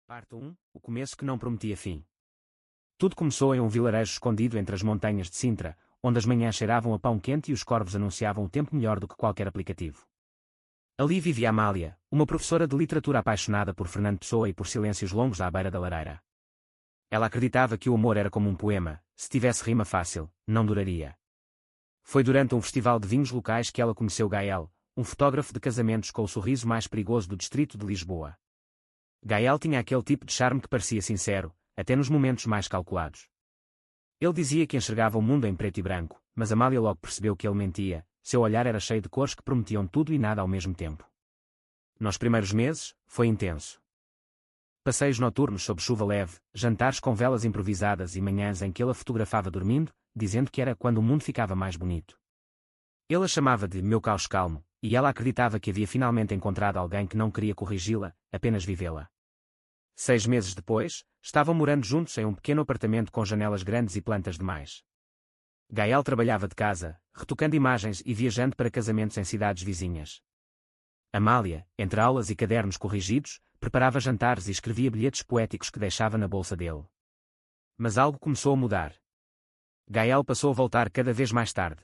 Parte 1. O começo que não prometia fim. Tudo começou em um vilarejo escondido entre as montanhas de Sintra, onde as manhãs cheiravam a pão quente e os corvos anunciavam o tempo melhor do que qualquer aplicativo. Ali vivia Amália, uma professora de literatura apaixonada por Fernando Pessoa e por silêncios longos à beira da lareira. Ela acreditava que o amor era como um poema, se tivesse rima fácil, não duraria. Foi durante um festival de vinhos locais que ela conheceu Gael, um fotógrafo de casamentos com o sorriso mais perigoso do distrito de Lisboa. Gael tinha aquele tipo de charme que parecia sincero, até nos momentos mais calculados. Ele dizia que enxergava o mundo em preto e branco, mas Amália logo percebeu que ele mentia, seu olhar era cheio de cores que prometiam tudo e nada ao mesmo tempo. Nos primeiros meses, foi intenso. Passeios noturnos sob chuva leve, jantares com velas improvisadas e manhãs em que ele a fotografava dormindo, dizendo que era quando o mundo ficava mais bonito. Ele a chamava de meu caos calmo, e ela acreditava que havia finalmente encontrado alguém que não queria corrigi-la, apenas vivê-la. 6 meses depois, estavam morando juntos em um pequeno apartamento com janelas grandes e plantas demais. Gael trabalhava de casa, retocando imagens e viajando para casamentos em cidades vizinhas. Amália, entre aulas e cadernos corrigidos, preparava jantares e escrevia bilhetes poéticos que deixava na bolsa dele. Mas algo começou a mudar. Gael passou a voltar cada vez mais tarde.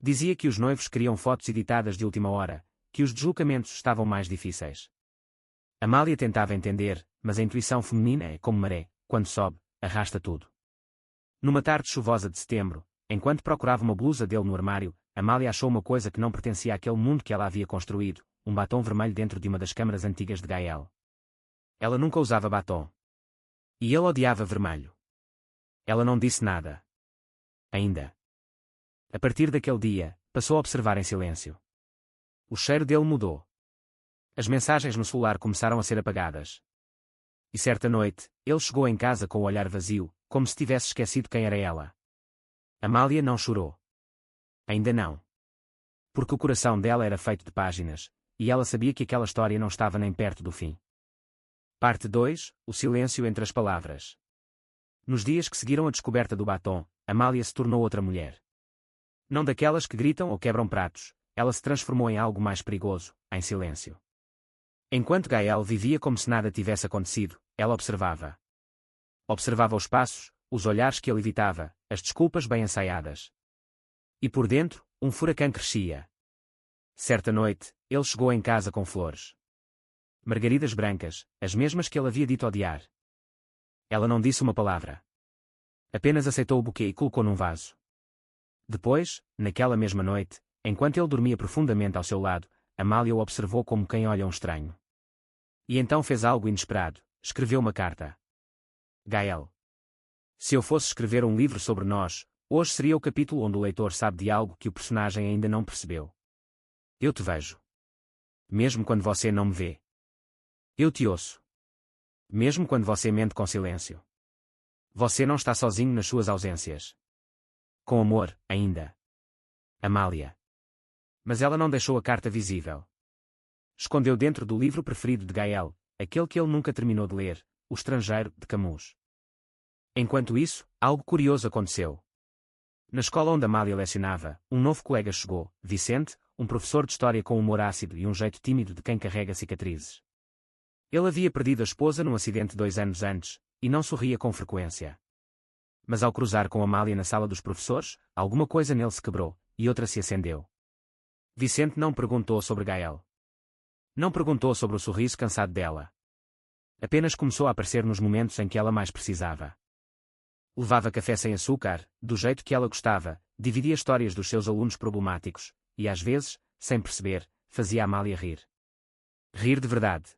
Dizia que os noivos queriam fotos editadas de última hora, que os deslocamentos estavam mais difíceis. Amália tentava entender, mas a intuição feminina é como maré, quando sobe, arrasta tudo. Numa tarde chuvosa de setembro, enquanto procurava uma blusa dele no armário, Amália achou uma coisa que não pertencia àquele mundo que ela havia construído, um batom vermelho dentro de uma das câmaras antigas de Gael. Ela nunca usava batom. E ele odiava vermelho. Ela não disse nada. Ainda. A partir daquele dia, passou a observar em silêncio. O cheiro dele mudou. As mensagens no celular começaram a ser apagadas. E certa noite, ele chegou em casa com o olhar vazio, como se tivesse esquecido quem era ela. Amália não chorou. Ainda não. Porque o coração dela era feito de páginas, e ela sabia que aquela história não estava nem perto do fim. Parte 2. O silêncio entre as palavras. Nos dias que seguiram a descoberta do batom, Amália se tornou outra mulher. Não daquelas que gritam ou quebram pratos, ela se transformou em algo mais perigoso, em silêncio. Enquanto Gael vivia como se nada tivesse acontecido, ela observava. Observava os passos, os olhares que ele evitava, as desculpas bem ensaiadas. E por dentro, um furacão crescia. Certa noite, ele chegou em casa com flores. Margaridas brancas, as mesmas que ele havia dito odiar. Ela não disse uma palavra. Apenas aceitou o buquê e colocou num vaso. Depois, naquela mesma noite, enquanto ele dormia profundamente ao seu lado, Amália o observou como quem olha um estranho. E então fez algo inesperado, escreveu uma carta. Gael. Se eu fosse escrever um livro sobre nós, hoje seria o capítulo onde o leitor sabe de algo que o personagem ainda não percebeu. Eu te vejo. Mesmo quando você não me vê. Eu te ouço. Mesmo quando você mente com silêncio. Você não está sozinho nas suas ausências. Com amor, ainda. Amália. Mas ela não deixou a carta visível. Escondeu dentro do livro preferido de Gael, aquele que ele nunca terminou de ler, O Estrangeiro, de Camus. Enquanto isso, algo curioso aconteceu. Na escola onde Amália lecionava, um novo colega chegou, Vicente, um professor de história com humor ácido e um jeito tímido de quem carrega cicatrizes. Ele havia perdido a esposa num acidente 2 anos antes, e não sorria com frequência. Mas ao cruzar com Amália na sala dos professores, alguma coisa nele se quebrou, e outra se acendeu. Vicente não perguntou sobre Gael. Não perguntou sobre o sorriso cansado dela. Apenas começou a aparecer nos momentos em que ela mais precisava. Levava café sem açúcar, do jeito que ela gostava, dividia histórias dos seus alunos problemáticos, e às vezes, sem perceber, fazia Amália rir. Rir de verdade.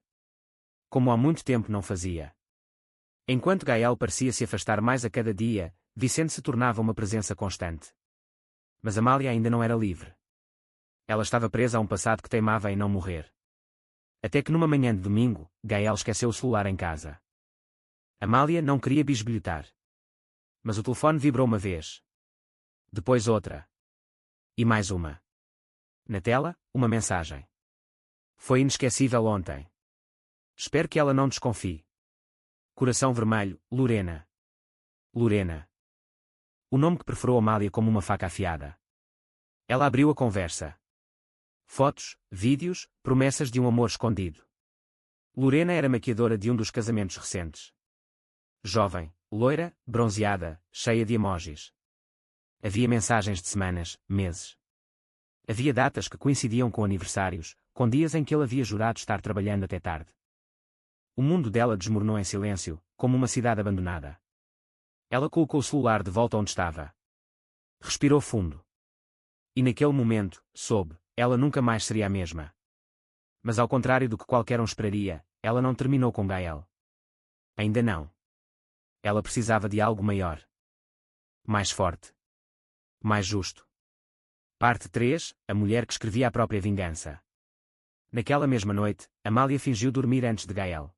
Como há muito tempo não fazia. Enquanto Gael parecia se afastar mais a cada dia, Vicente se tornava uma presença constante. Mas Amália ainda não era livre. Ela estava presa a um passado que teimava em não morrer. Até que numa manhã de domingo, Gael esqueceu o celular em casa. Amália não queria bisbilhotar. Mas o telefone vibrou uma vez. Depois outra. E mais uma. Na tela, uma mensagem. Foi inesquecível ontem. Espero que ela não desconfie. Coração vermelho, Lorena. Lorena. O nome que perfurou Amália como uma faca afiada. Ela abriu a conversa. Fotos, vídeos, promessas de um amor escondido. Lorena era maquiadora de um dos casamentos recentes. Jovem, loira, bronzeada, cheia de emojis. Havia mensagens de semanas, meses. Havia datas que coincidiam com aniversários, com dias em que ele havia jurado estar trabalhando até tarde. O mundo dela desmoronou em silêncio, como uma cidade abandonada. Ela colocou o celular de volta onde estava. Respirou fundo. E naquele momento, soube, ela nunca mais seria a mesma. Mas ao contrário do que qualquer um esperaria, ela não terminou com Gael. Ainda não. Ela precisava de algo maior. Mais forte. Mais justo. Parte 3. A mulher que escrevia a própria vingança. Naquela mesma noite, Amália fingiu dormir antes de Gael.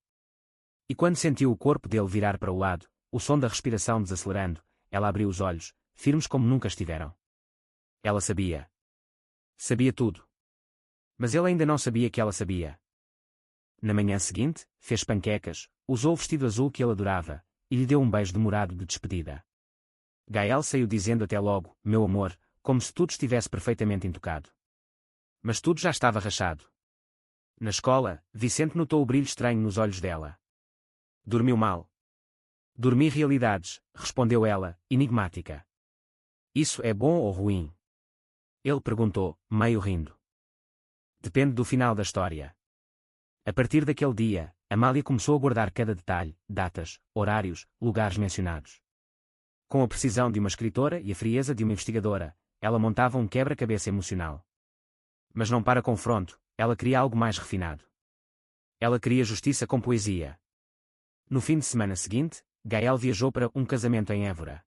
E quando sentiu o corpo dele virar para o lado, o som da respiração desacelerando, ela abriu os olhos, firmes como nunca estiveram. Ela sabia. Sabia tudo. Mas ele ainda não sabia que ela sabia. Na manhã seguinte, fez panquecas, usou o vestido azul que ele adorava, e lhe deu um beijo demorado de despedida. Gael saiu dizendo até logo, meu amor, como se tudo estivesse perfeitamente intocado. Mas tudo já estava rachado. Na escola, Vicente notou o brilho estranho nos olhos dela. Dormiu mal. Dormi realidades, respondeu ela, enigmática. Isso é bom ou ruim? Ele perguntou, meio rindo. Depende do final da história. A partir daquele dia, Amália começou a guardar cada detalhe, datas, horários, lugares mencionados. Com a precisão de uma escritora e a frieza de uma investigadora, ela montava um quebra-cabeça emocional. Mas não para confronto, ela queria algo mais refinado. Ela queria justiça com poesia. No fim de semana seguinte, Gael viajou para um casamento em Évora.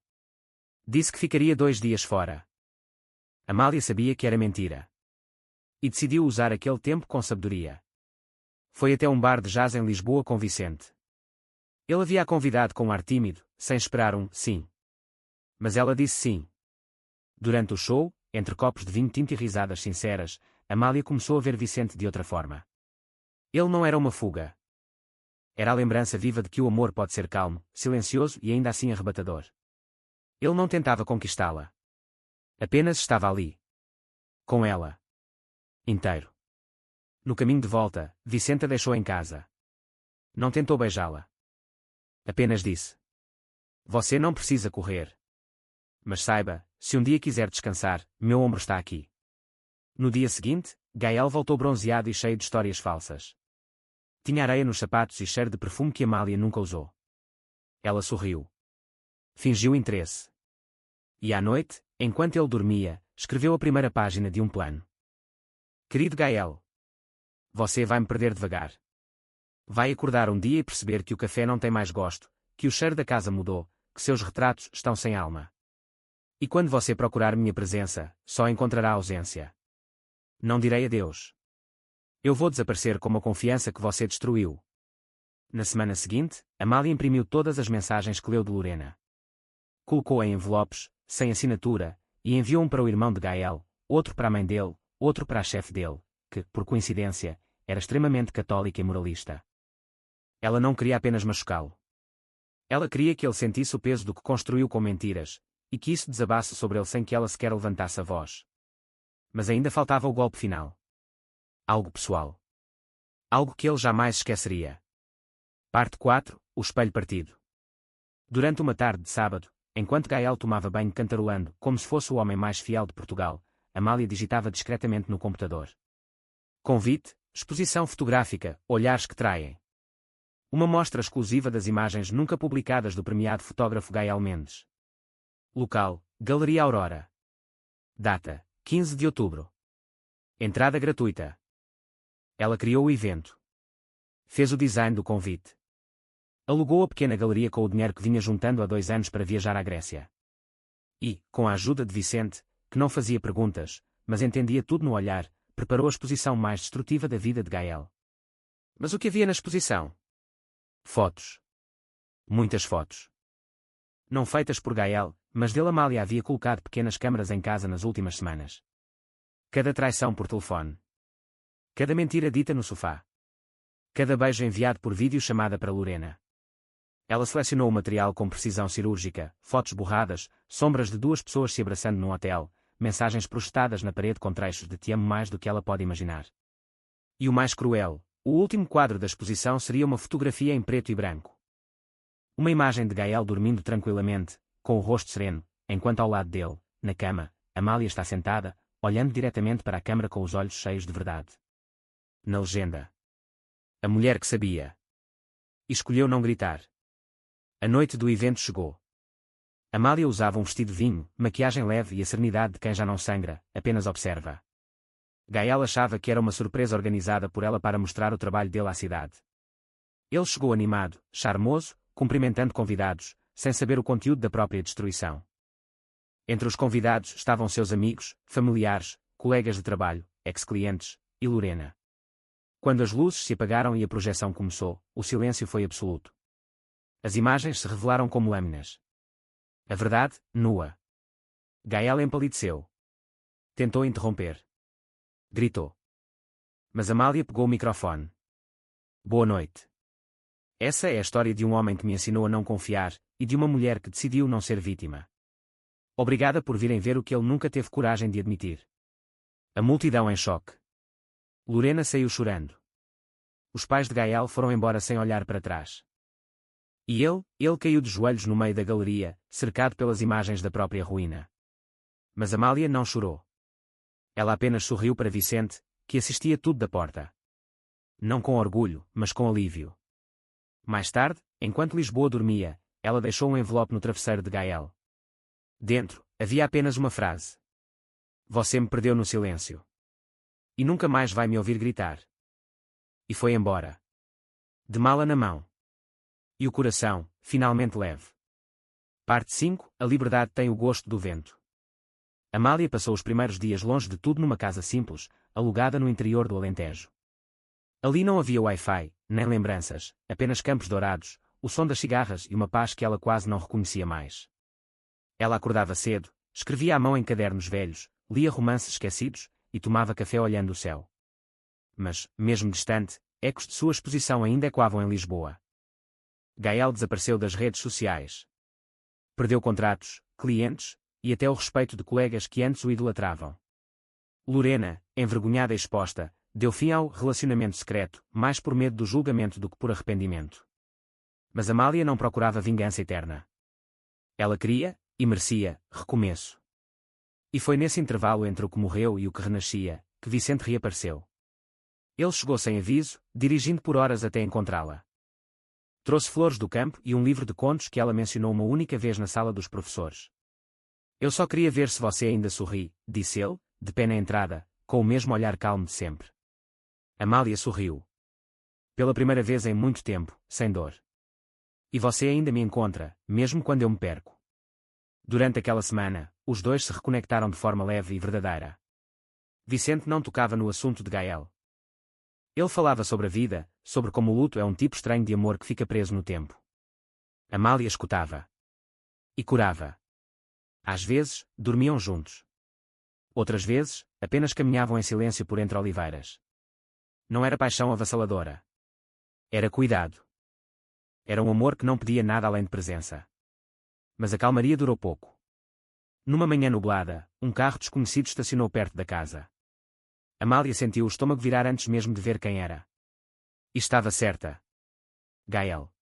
Disse que ficaria 2 dias fora. Amália sabia que era mentira. E decidiu usar aquele tempo com sabedoria. Foi até um bar de jazz em Lisboa com Vicente. Ele havia a convidado com um ar tímido, sem esperar um sim. Mas ela disse sim. Durante o show, entre copos de vinho tinto e risadas sinceras, Amália começou a ver Vicente de outra forma. Ele não era uma fuga. Era a lembrança viva de que o amor pode ser calmo, silencioso e ainda assim arrebatador. Ele não tentava conquistá-la. Apenas estava ali. Com ela. Inteiro. No caminho de volta, Vicente a deixou em casa. Não tentou beijá-la. Apenas disse: você não precisa correr. Mas saiba, se um dia quiser descansar, meu ombro está aqui. No dia seguinte, Gael voltou bronzeado e cheio de histórias falsas. Tinha areia nos sapatos e cheiro de perfume que Amália nunca usou. Ela sorriu. Fingiu interesse. E à noite, enquanto ele dormia, escreveu a primeira página de um plano. Querido Gael, você vai me perder devagar. Vai acordar um dia e perceber que o café não tem mais gosto, que o cheiro da casa mudou, que seus retratos estão sem alma. E quando você procurar minha presença, só encontrará ausência. Não direi adeus. Eu vou desaparecer como a confiança que você destruiu. Na semana seguinte, Amália imprimiu todas as mensagens que leu de Lorena. Colocou em envelopes, sem assinatura, e enviou um para o irmão de Gael, outro para a mãe dele, outro para a chefe dele, que, por coincidência, era extremamente católica e moralista. Ela não queria apenas machucá-lo. Ela queria que ele sentisse o peso do que construiu com mentiras, e que isso desabasse sobre ele sem que ela sequer levantasse a voz. Mas ainda faltava o golpe final. Algo pessoal. Algo que ele jamais esqueceria. Parte 4. O espelho partido. Durante uma tarde de sábado, enquanto Gael tomava banho cantarolando, como se fosse o homem mais fiel de Portugal, Amália digitava discretamente no computador. Convite, exposição fotográfica, olhares que traem. Uma mostra exclusiva das imagens nunca publicadas do premiado fotógrafo Gael Mendes. Local, Galeria Aurora. Data, 15 de outubro. Entrada gratuita. Ela criou o evento. Fez o design do convite. Alugou a pequena galeria com o dinheiro que vinha juntando há 2 anos para viajar à Grécia. E, com a ajuda de Vicente, que não fazia perguntas, mas entendia tudo no olhar, preparou a exposição mais destrutiva da vida de Gael. Mas o que havia na exposição? Fotos. Muitas fotos. Não feitas por Gael, mas dele Amália havia colocado pequenas câmaras em casa nas últimas semanas. Cada traição por telefone. Cada mentira dita no sofá. Cada beijo enviado por videochamada para Lorena. Ela selecionou o material com precisão cirúrgica, fotos borradas, sombras de 2 pessoas se abraçando num hotel, mensagens projetadas na parede com trechos de te amo mais do que ela pode imaginar. E o mais cruel, O último quadro da exposição seria uma fotografia em preto e branco. Uma imagem de Gael dormindo tranquilamente, com o rosto sereno, enquanto ao lado dele, na cama, Amália está sentada, olhando diretamente para a câmara com os olhos cheios de verdade. Na legenda. A mulher que sabia. E escolheu não gritar. A noite do evento chegou. Amália usava um vestido vinho, maquiagem leve e a serenidade de quem já não sangra, apenas observa. Gael achava que era uma surpresa organizada por ela para mostrar o trabalho dele à cidade. Ele chegou animado, charmoso, cumprimentando convidados, sem saber o conteúdo da própria destruição. Entre os convidados estavam seus amigos, familiares, colegas de trabalho, ex-clientes, e Lorena. Quando as luzes se apagaram e a projeção começou, o silêncio foi absoluto. As imagens se revelaram como lâminas. A verdade, nua. Gael empalideceu. Tentou interromper. Gritou. Mas Amália pegou o microfone. Boa noite. Essa é a história de um homem que me ensinou a não confiar, e de uma mulher que decidiu não ser vítima. Obrigada por virem ver o que ele nunca teve coragem de admitir. A multidão em choque. Lorena saiu chorando. Os pais de Gael foram embora sem olhar para trás. E ele caiu de joelhos no meio da galeria, cercado pelas imagens da própria ruína. Mas Amália não chorou. Ela apenas sorriu para Vicente, que assistia tudo da porta. Não com orgulho, mas com alívio. Mais tarde, enquanto Lisboa dormia, ela deixou um envelope no travesseiro de Gael. Dentro, havia apenas uma frase. Você me perdeu no silêncio. E nunca mais vai me ouvir gritar. E foi embora. De mala na mão. E o coração, finalmente leve. Parte 5. A liberdade tem o gosto do vento. Amália passou os primeiros dias longe de tudo numa casa simples, alugada no interior do Alentejo. Ali não havia Wi-Fi, nem lembranças, apenas campos dourados, o som das cigarras e uma paz que ela quase não reconhecia mais. Ela acordava cedo, escrevia à mão em cadernos velhos, lia romances esquecidos, e tomava café olhando o céu. Mas, mesmo distante, ecos de sua exposição ainda ecoavam em Lisboa. Gael desapareceu das redes sociais. Perdeu contratos, clientes, e até o respeito de colegas que antes o idolatravam. Lorena, envergonhada e exposta, deu fim ao relacionamento secreto, mais por medo do julgamento do que por arrependimento. Mas Amália não procurava vingança eterna. Ela queria, e merecia, recomeço. E foi nesse intervalo entre o que morreu e o que renascia, que Vicente reapareceu. Ele chegou sem aviso, dirigindo por horas até encontrá-la. Trouxe flores do campo e um livro de contos que ela mencionou uma única vez na sala dos professores. Eu só queria ver se você ainda sorri, disse ele, de pé na entrada, com o mesmo olhar calmo de sempre. Amália sorriu. Pela primeira vez em muito tempo, sem dor. E você ainda me encontra, mesmo quando eu me perco. Durante aquela semana, os dois se reconectaram de forma leve e verdadeira. Vicente não tocava no assunto de Gael. Ele falava sobre a vida, sobre como o luto é um tipo estranho de amor que fica preso no tempo. Amália escutava. E curava. Às vezes, dormiam juntos. Outras vezes, apenas caminhavam em silêncio por entre oliveiras. Não era paixão avassaladora. Era cuidado. Era um amor que não pedia nada além de presença. Mas a calmaria durou pouco. Numa manhã nublada, um carro desconhecido estacionou perto da casa. Amália sentiu o estômago virar antes mesmo de ver quem era. E estava certa. Gael.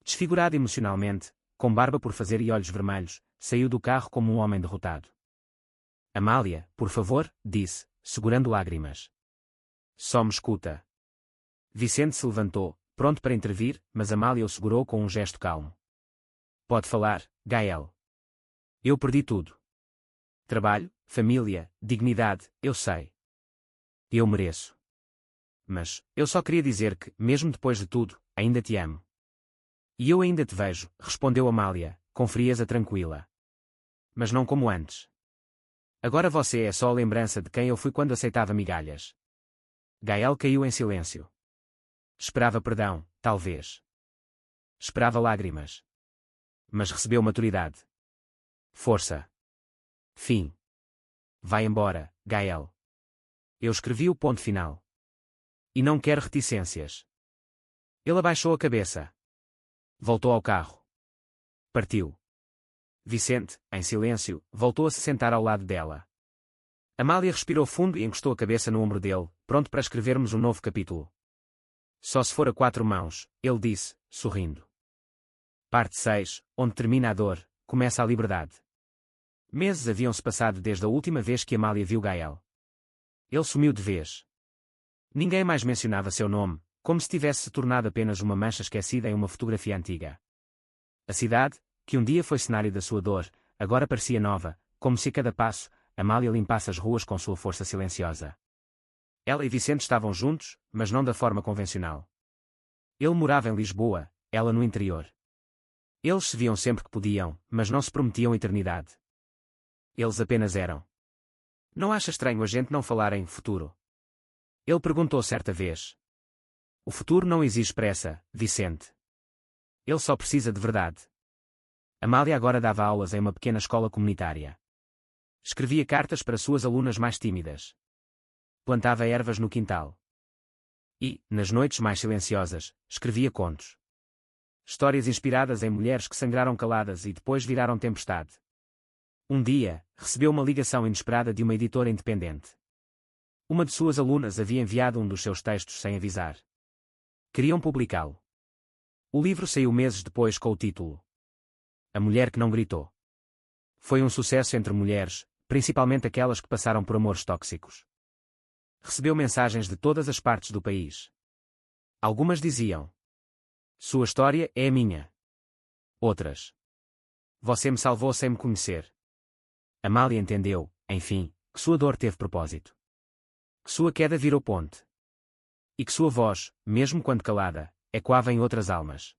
Desfigurado emocionalmente, com barba por fazer e olhos vermelhos, saiu do carro como um homem derrotado. Amália, por favor, disse, segurando lágrimas. Só me escuta. Vicente se levantou, pronto para intervir, mas Amália o segurou com um gesto calmo. Pode falar, Gael. Eu perdi tudo. Trabalho, família, dignidade, eu sei. Eu mereço. Mas, eu só queria dizer que, mesmo depois de tudo, ainda te amo. E eu ainda te vejo, respondeu Amália, com frieza tranquila. Mas não como antes. Agora você é só a lembrança de quem eu fui quando aceitava migalhas. Gael caiu em silêncio. Esperava perdão, talvez. Esperava lágrimas. Mas recebeu maturidade. Força. Fim. Vai embora, Gael. Eu escrevi o ponto final. E não quero reticências. Ele abaixou a cabeça. Voltou ao carro. Partiu. Vicente, em silêncio, voltou a se sentar ao lado dela. Amália respirou fundo e encostou a cabeça no ombro dele, pronto para escrevermos um novo capítulo. Só se for a 4 mãos, ele disse, sorrindo. Parte 6, onde termina a dor, começa a liberdade. Meses haviam-se passado desde a última vez que Amália viu Gael. Ele sumiu de vez. Ninguém mais mencionava seu nome, como se tivesse se tornado apenas uma mancha esquecida em uma fotografia antiga. A cidade, que um dia foi cenário da sua dor, agora parecia nova, como se a cada passo, Amália limpasse as ruas com sua força silenciosa. Ela e Vicente estavam juntos, mas não da forma convencional. Ele morava em Lisboa, ela no interior. Eles se viam sempre que podiam, mas não se prometiam eternidade. Eles apenas eram. Não acha estranho a gente não falar em futuro? Ele perguntou certa vez. O futuro não exige pressa, Vicente. Ele só precisa de verdade. Amália agora dava aulas em uma pequena escola comunitária. Escrevia cartas para suas alunas mais tímidas. Plantava ervas no quintal. E, nas noites mais silenciosas, escrevia contos. Histórias inspiradas em mulheres que sangraram caladas e depois viraram tempestade. Um dia, recebeu uma ligação inesperada de uma editora independente. Uma de suas alunas havia enviado um dos seus textos sem avisar. Queriam publicá-lo. O livro saiu meses depois com o título A Mulher que Não Gritou. Foi um sucesso entre mulheres, principalmente aquelas que passaram por amores tóxicos. Recebeu mensagens de todas as partes do país. Algumas diziam: sua história é a minha. Outras: você me salvou sem me conhecer. Amália entendeu, enfim, que sua dor teve propósito. Que sua queda virou ponte. E que sua voz, mesmo quando calada, ecoava em outras almas.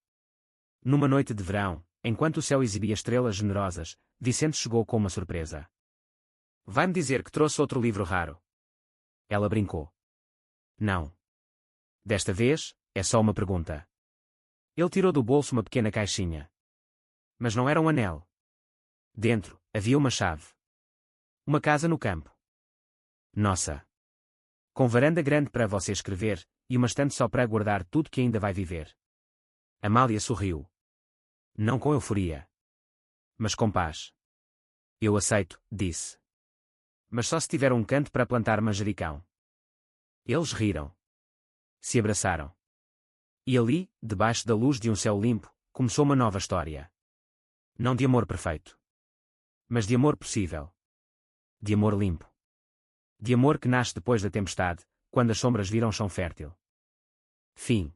Numa noite de verão, enquanto o céu exibia estrelas generosas, Vicente chegou com uma surpresa. Vai-me dizer que trouxe outro livro raro? Ela brincou. Não. Desta vez, é só uma pergunta. Ele tirou do bolso uma pequena caixinha. Mas não era um anel. Dentro, havia uma chave. Uma casa no campo. Nossa! Com varanda grande para você escrever, e uma estante só para guardar tudo que ainda vai viver. Amália sorriu. Não com euforia. Mas com paz. Eu aceito, disse. Mas só se tiver um canto para plantar manjericão. Eles riram. Se abraçaram. E ali, debaixo da luz de um céu limpo, começou uma nova história. Não de amor perfeito. Mas de amor possível. De amor limpo. De amor que nasce depois da tempestade, quando as sombras viram chão fértil. Fim.